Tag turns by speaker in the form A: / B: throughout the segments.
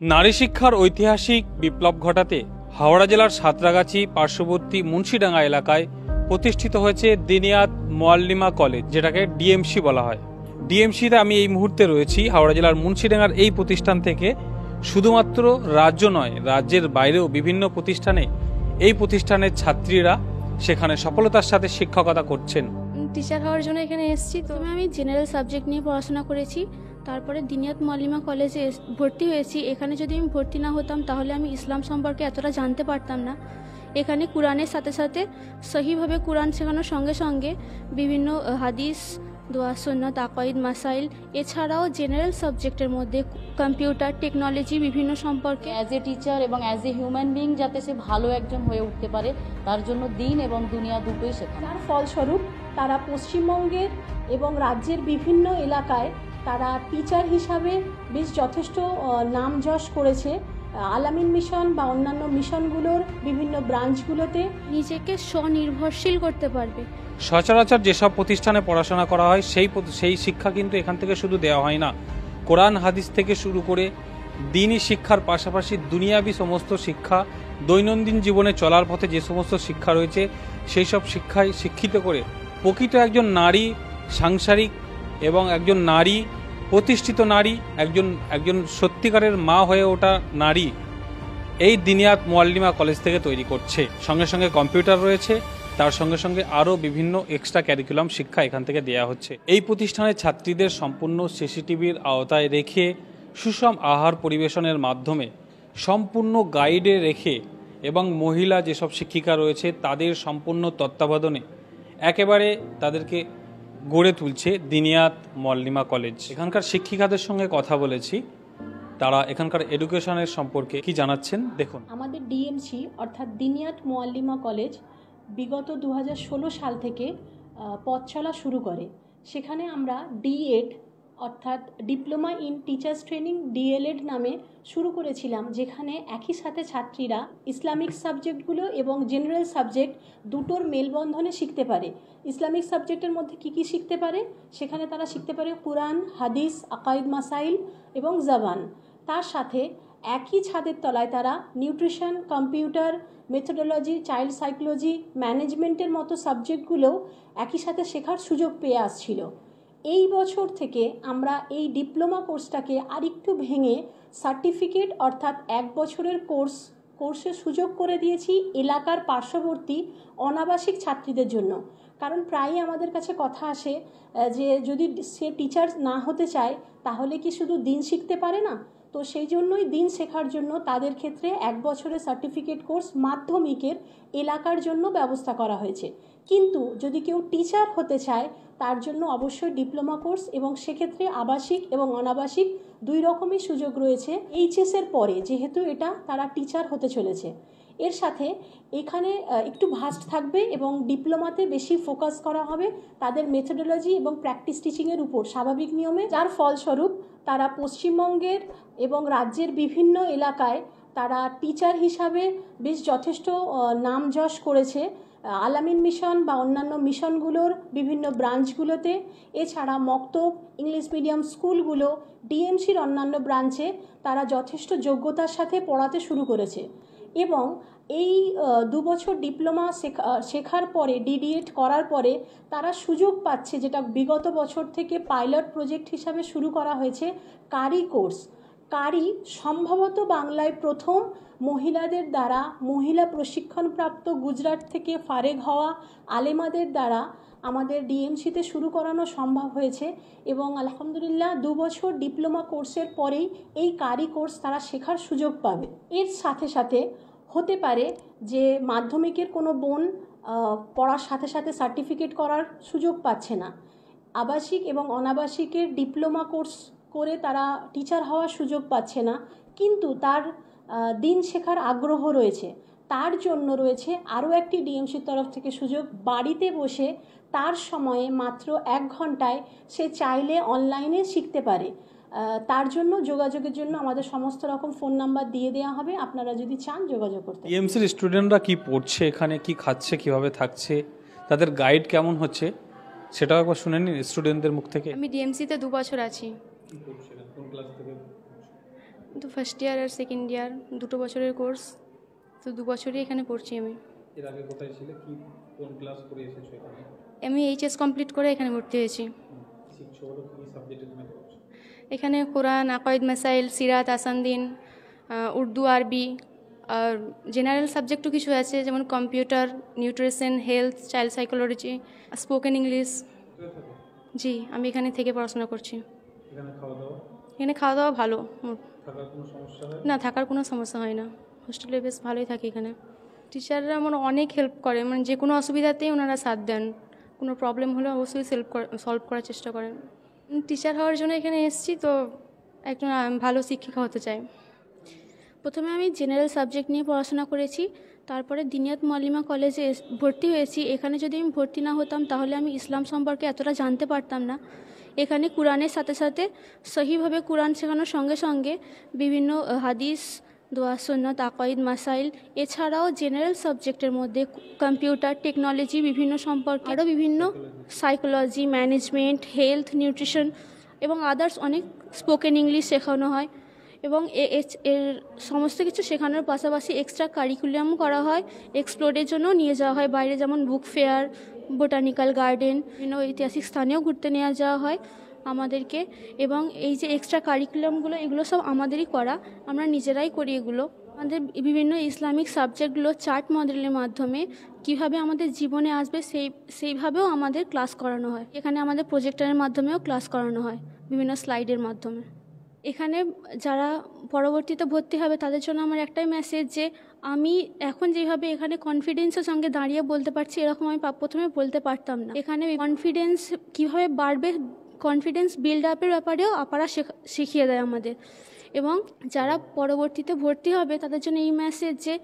A: নারী শিক্ষার ঐতিহাসিক বিপ্লব ঘটাতে হাওড়া জেলার সাঁতরাগাছি পার্শ্ববর্তী মুন্সিডাঙ্গা এলাকায় প্রতিষ্ঠিত হয়েছে দিনিয়াত মোয়াল্লিমা কলেজ, যেটাকে ডিএমসি বলা হয়। ডিএমসিতে আমি এই মুহূর্তে রয়েছি হাওড়া জেলার মুন্সিডাঙ্গার এই প্রতিষ্ঠান থেকে। শুধুমাত্র রাজ্য নয়, রাজ্যের বাইরেও বিভিন্ন প্রতিষ্ঠানে এই প্রতিষ্ঠানের ছাত্রীরা সেখানে সফলতার সাথে শিক্ষকতা করছেন।
B: টিচার হওয়ার জন্য এখানে এসেছি। তো আমি জেনারেল সাবজেক্ট নিয়ে পড়াশোনা করেছি, তারপরে দিনিয়াত মোয়াল্লিমা কলেজে ভর্তি হয়েছি। এখানে যদি আমি ভর্তি না হতাম তাহলে আমি ইসলাম সম্পর্কে এতটা জানতে পারতাম না। এখানে কোরআনের সাথে সাথে সহিভাবে কোরআন শেখানোর সঙ্গে সঙ্গে বিভিন্ন হাদিস, দোয়া, সুন্নাত, আকাইদ, মাসাইল, এছাড়াও জেনারেল সাবজেক্টের মধ্যে কম্পিউটার, টেকনোলজি বিভিন্ন সম্পর্কে
C: অ্যাজ এ টিচার এবং অ্যাজ এ হিউম্যান বিং যাতে সে ভালো একজন হয়ে উঠতে পারে, তার জন্য দিন এবং দুনিয়া দুটোই শেখানো।
D: তার ফলস্বরূপ তারা পশ্চিমবঙ্গের এবং রাজ্যের বিভিন্ন এলাকায় তারা টিচার হিসাবে বেশ যথেষ্ট নাম যশ করেছে। আলামিন মিশন বা অন্যান্য মিশনগুলোর বিভিন্ন ব্রাঞ্চগুলোতে
B: নিজেকে স্বনির্ভরশীল করতে পারবে।
A: সচরাচর যেসব প্রতিষ্ঠানে পড়াশোনা করা হয় সেই শিক্ষা কিন্তু এখান থেকে শুধু দেওয়া হয় না। কোরআন হাদিস থেকে শুরু করে দিনই শিক্ষার পাশাপাশি দুনিয়াবি সমস্ত শিক্ষা, দৈনন্দিন জীবনে চলার পথে যে সমস্ত শিক্ষা রয়েছে সেই সব শিক্ষায় শিক্ষিত করে প্রকৃত একজন নারী, সাংসারিক এবং একজন নারী, প্রতিষ্ঠিত নারী, একজন সত্যিকারের মা হয়ে ওঠা নারী এই দিনিয়াত মোয়াল্লিমা কলেজ থেকে তৈরি করছে। সঙ্গে সঙ্গে কম্পিউটার রয়েছে, তার সঙ্গে সঙ্গে আরও বিভিন্ন এক্সট্রা ক্যারিকুলাম শিক্ষা এখান থেকে দেওয়া হচ্ছে। এই প্রতিষ্ঠানের ছাত্রীদের সম্পূর্ণ সিসিটিভির আওতায় রেখে সুষম আহার পরিবেশনের মাধ্যমে সম্পূর্ণ গাইডে রেখে এবং মহিলা যেসব শিক্ষিকা রয়েছে তাদের সম্পূর্ণ তত্ত্বাবধানে একেবারে তাদেরকে গড়ে তুলছে দিনিয়াত মোয়াল্লিমা কলেজ। এখানকার শিক্ষিকাদের সঙ্গে কথা বলেছি, তারা এখানকার এডুকেশনের সম্পর্কে কি জানাচ্ছেন দেখুন।
D: আমাদের ডিএমসি অর্থাৎ দিনিয়াত মোয়াল্লিমা কলেজ বিগত 2016 সাল থেকে পথ চলা শুরু করে। সেখানে আমরা ডিএড অর্থাৎ diploma in teachers training DElEd নামে শুরু করেছিলাম, যেখানে একই সাথে ছাত্রীরা ইসলামিক সাবজেক্টগুলো এবং জেনারেল সাবজেক্ট দুটোর মেলবন্ধনে শিখতে পারে। ইসলামিক সাবজেক্টের মধ্যে কি শিখতে পারে? সেখানে তারা শিখতে পারে কোরআন, হাদিস, আকাইদ, মাসাইল এবং জবান। তার সাথে একই ছাদের তলায় তারা nutrition, computer, methodology, child psychology, ম্যানেজমেন্টের মতো সাবজেক্টগুলোও একই সাথে শেখার সুযোগ পেয়ে আসছিল। এই বছর থেকে আমরা এই ডিপ্লোমা কোর্সটাকে আরেকটু ভেঙে সার্টিফিকেট অর্থাৎ 1 বছরের কোর্সের সুযোগ করে দিয়েছি এলাকার পার্শ্ববর্তী অনাবাসিক ছাত্রীদের জন্য। কারণ প্রায়ই আমাদের কাছে কথা আসে যে যদি সে টিচার না হতে চায় তাহলে কি শুধু দিন শিখতে পারে না? তো সেই জন্যই দিন শেখার জন্য তাদের ক্ষেত্রে 1 বছরের সার্টিফিকেট কোর্স মাধ্যমিকের এলাকার জন্য ব্যবস্থা করা হয়েছে। কিন্তু যদি কেউ টিচার হতে চায় তার জন্য অবশ্যই ডিপ্লোমা কোর্স, এবং সেক্ষেত্রে আবাসিক এবং অনাবাসিক দুই রকমই সুযোগ রয়েছে এইচএসের পরে, যেহেতু এটা তারা টিচার হতে চলেছে। এর সাথে এখানে একটু ভাস্ট থাকবে এবং ডিপ্লোমাতে বেশি ফোকাস করা হবে তাদের মেথোডোলজি এবং প্র্যাকটিস টিচিংয়ের উপর স্বাভাবিক নিয়মে, যার ফলস্বরূপ তারা পশ্চিমবঙ্গের এবং রাজ্যের বিভিন্ন এলাকায় তারা টিচার হিসাবে বেশ যথেষ্ট নাম যশ করেছে। আলামিন মিশন বা অন্যান্য মিশনগুলোর বিভিন্ন ব্রাঞ্চগুলোতে, এছাড়া মক্তব, ইংলিশ মিডিয়াম স্কুলগুলো, ডিএমসির অন্যান্য ব্রাঞ্চে তারা যথেষ্ট যোগ্যতার সাথে পড়াতে শুরু করেছে। এবং এই 2 বছর ডিপ্লোমা শেখার পরে, ডিডিএড করার পরে তারা সুযোগ পাচ্ছে, যেটা বিগত বছর থেকে পাইলট প্রজেক্ট হিসাবে শুরু করা হয়েছে, কারি কোর্স। কারি সম্ভবত বাংলায় প্রথম মহিলাদের দ্বারা, মহিলা প্রশিক্ষণপ্রাপ্ত গুজরাট থেকে ফারেগ হওয়া আলেমাদের দ্বারা আমাদের ডিএমসিতে শুরু করানো সম্ভব হয়েছে। এবং আলহামদুলিল্লাহ 2 বছর ডিপ্লোমা কোর্সের পরেই এই কারি কোর্স তারা শেখার সুযোগ পাবে। এর সাথে সাথে হতে পারে যে মাধ্যমিকের কোনো বোন পড়ার সাথে সাথে সার্টিফিকেট করার সুযোগ পাচ্ছে না, আবাসিক এবং অনাবাসিকের ডিপ্লোমা কোর্স করে তারা টিচার হওয়ার সুযোগ পাচ্ছে না, কিন্তু তার দিন শেখার আগ্রহ রয়েছে। তার জন্য রয়েছে আরও একটি ডিএমসির তরফ থেকে সুযোগ, বাড়িতে বসে তার সময়ে মাত্র 1 ঘন্টায় সে চাইলে অনলাইনে শিখতে পারে। তার জন্য যোগাযোগের জন্য আমাদের সমস্ত রকম ফোন নাম্বার দিয়ে দেওয়া হবে, আপনারা যদি চান যোগাযোগ করতে।
A: ডিএমসির স্টুডেন্টরা কি পড়ছে, এখানে কি খাচ্ছে, কিভাবে থাকছে, তাদের গাইড কেমন হচ্ছে সেটাও একবার শুনে নিন স্টুডেন্টদের মুখ থেকে।
B: আমি ডিএমসিতে 2 বছর আছি। তো ফার্স্ট ইয়ার আর সেকেন্ড ইয়ার দুটো বছরের কোর্স, তো 2 বছরই এখানে পড়ছি আমি।
A: এর আগে কোথায় ছিলে, কি কোন ক্লাস করে এসেছো এখানে?
B: আমি এইচএস কমপ্লিট করে এখানে ভর্তি হয়েছি।
A: শিখছো বলো, কি সাবজেক্টে তুমি পড়ছো?
B: এখানে কোরআন, আকাইদ মাসাইল, সিরাত, আসানদিন, উর্দু, আরবি, আর জেনারেল সাবজেক্টও কিছু আছে, যেমন computer, nutrition, health, child psychology, spoken English.
A: কোথায় থাকো?
B: জি, আমি এখানে থেকে পড়াশোনা করছি।
A: এখানে খাওয়া দাওয়া,
B: এখানে খাওয়া দাওয়া ভালো,
A: থাকার কোনো সমস্যা হয়?
B: না থাকার কোনো সমস্যা হয় না, হোস্টেলে বেশ ভালোই থাকে এখানে। টিচাররা আমার অনেক হেল্প করে, মানে যে কোনো অসুবিধাতেই ওনারা সাথ দেন, কোনো প্রবলেম হলে অবশ্যই সলভ করার চেষ্টা করেন। টিচার হওয়ার জন্য এখানে এসেছি, তো একজন ভালো শিক্ষিকা হতে চাই। প্রথমে আমি জেনারেল সাবজেক্ট নিয়ে পড়াশোনা করেছি, তারপরে দিনিয়াত মুআল্লিমা কলেজে ভর্তি হয়েছি। এখানে যদি আমি ভর্তি না হতাম তাহলে আমি ইসলাম সম্পর্কে এতটা জানতে পারতাম না। এখানে কোরআনের সাথে সাথে সহিভাবে কোরআন শেখানোর সঙ্গে সঙ্গে বিভিন্ন হাদিস, দোয়া, সুন্নত, আকাইদ, মাসাইল, এছাড়াও জেনারেল সাবজেক্টের মধ্যে কম্পিউটার, টেকনোলজি বিভিন্ন সম্পর্কে, আরও বিভিন্ন সাইকোলজি, ম্যানেজমেন্ট, হেলথ, নিউট্রিশন এবং আদার্স অনেক স্পোকেন ইংলিশ শেখানো হয়। এবং এর সমস্ত কিছু শেখানোর পাশাপাশি এক্সট্রা কারিকুলাম করা হয়, এক্সপ্লোরের জন্য নিয়ে যাওয়া হয় বাইরে, যেমন বুক ফেয়ার, বোটানিক্যাল গার্ডেন, বিভিন্ন ঐতিহাসিক স্থানেও ঘুরতে নিয়ে যাওয়া হয় আমাদেরকে। এবং এই যে এক্সট্রা কারিকুলামগুলো, এগুলো সব আমাদেরই করা, আমরা নিজেরাই করি এগুলো। আমাদের বিভিন্ন ইসলামিক সাবজেক্টগুলো চার্ট মডেলের মাধ্যমে কিভাবে আমাদের জীবনে আসবে সেইভাবেও আমাদের ক্লাস করানো হয়। এখানে আমাদের প্রজেক্টরের মাধ্যমেও ক্লাস করানো হয়, বিভিন্ন স্লাইডের মাধ্যমে। এখানে যারা পরবর্তীতে ভর্তি হবে তাদের জন্য আমার একটাই মেসেজ, যে আমি এখন যেভাবে এখানে কনফিডেন্সের সঙ্গে দাঁড়িয়ে বলতে পারছি, এরকম আমি প্রথমে বলতে পারতাম না। এখানে কনফিডেন্স কীভাবে বাড়বে, কনফিডেন্স বিল্ড আপের ব্যাপারেও আপারা শিখিয়ে দেয় আমাদের। এবং যারা পরবর্তীতে ভর্তি হবে তাদের জন্য এই মেসেজ, যে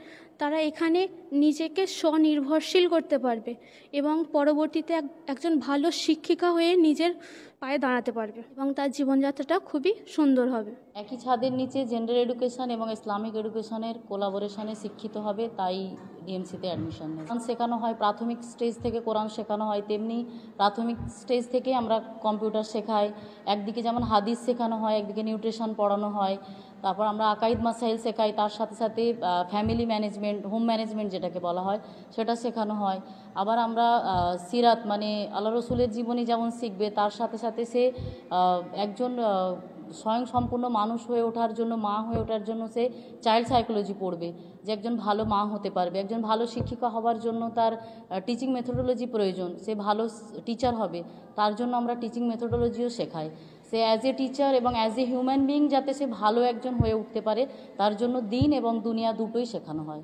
B: তারা এখানে নিজেকে স্বনির্ভরশীল করতে পারবে এবং পরবর্তীতে একজন ভালো শিক্ষিকা হয়ে নিজের পায়ে দাঁড়াতে পারবে এবং তার জীবনযাত্রাটা খুবই সুন্দর হবে।
C: একই ছাদের নিচে জেন্ডার এডুকেশন এবং ইসলামিক এডুকেশনের কোলাবোরেশনে শিক্ষিত হবে, তাই ডিএমসিতে অ্যাডমিশন নেই। কোরআন শেখানো হয়, প্রাথমিক স্টেজ থেকে কোরআন শেখানো হয়, তেমনি প্রাথমিক স্টেজ থেকে আমরা কম্পিউটার শেখাই। একদিকে যেমন হাদিস শেখানো হয়, একদিকে নিউট্রিশন পড়ানো হয়, তারপর আমরা আকাইদ মাসাইল শেখাই, তার সাথে সাথে ফ্যামিলি ম্যানেজমেন্ট, হোম ম্যানেজমেন্ট যেটাকে বলা হয় সেটা শেখানো হয়। আবার আমরা সিরাত মানে আল্লাহ রসুলের জীবনী যেমন শিখবে, তার সাথে সাথে সে একজন স্বয়ং সম্পূর্ণ মানুষ হয়ে ওঠার জন্য, মা হয়ে ওঠার জন্য সে চাইল্ড সাইকোলজি পড়বে, যে একজন ভালো মা হতে পারবে। একজন ভালো শিক্ষিকা হওয়ার জন্য তার টিচিং মেথোডোলজি প্রয়োজন, সে ভালো টিচার হবে, তার জন্য আমরা টিচিং মেথোডোলজিও শেখাই। সে অ্যাজ এ টিচার এবং অ্যাজ এ হিউম্যান বিইং যাতে সে ভালো একজন হয়ে উঠতে পারে, তার জন্য দিন এবং দুনিয়া দুটোই শেখানো হয়।